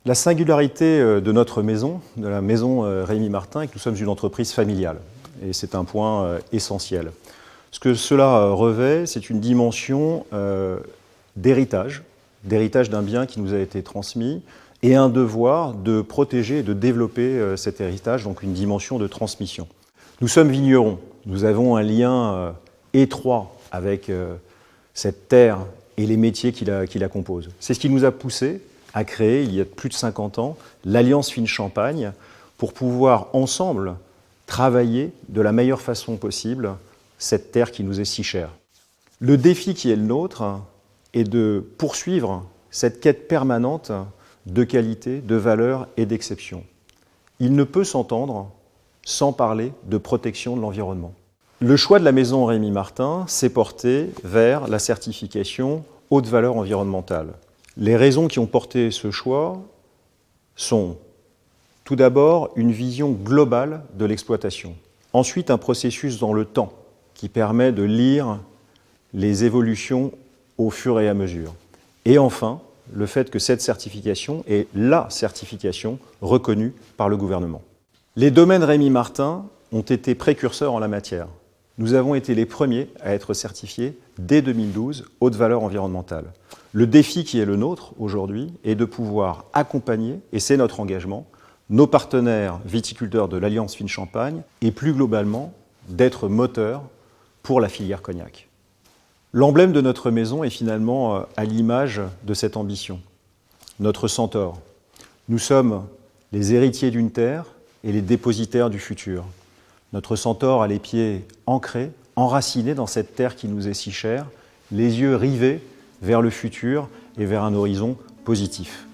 La singularité de notre maison, de la maison Rémy Martin, est que nous sommes une entreprise familiale. Et c'est un point essentiel. Ce que cela revêt, c'est une dimension d'héritage d'un bien qui nous a été transmis, et un devoir de protéger et de développer cet héritage, donc une dimension de transmission. Nous sommes vignerons, nous avons un lien étroit avec cette terre et les métiers qui la composent. C'est ce qui nous a poussés à créer, il y a plus de 50 ans, l'Alliance Fine Champagne, pour pouvoir ensemble travailler de la meilleure façon possible cette terre qui nous est si chère. Le défi qui est le nôtre est de poursuivre cette quête permanente de qualité, de valeur et d'exception. Il ne peut s'entendre sans parler de protection de l'environnement. Le choix de la maison Rémy Martin s'est porté vers la certification haute valeur environnementale. Les raisons qui ont porté ce choix sont tout d'abord une vision globale de l'exploitation, ensuite un processus dans le temps qui permet de lire les évolutions au fur et à mesure, et enfin le fait que cette certification est la certification reconnue par le gouvernement. Les domaines Rémy Martin ont été précurseurs en la matière. Nous avons été les premiers à être certifiés dès 2012 haute valeur environnementale. Le défi qui est le nôtre aujourd'hui est de pouvoir accompagner, et c'est notre engagement, nos partenaires viticulteurs de l'Alliance Fine Champagne et plus globalement d'être moteur pour la filière cognac. L'emblème de notre maison est finalement à l'image de cette ambition, notre centaure. Nous sommes les héritiers d'une terre et les dépositaires du futur. Notre centaure a les pieds ancrés, enracinés dans cette terre qui nous est si chère, les yeux rivés vers le futur et vers un horizon positif.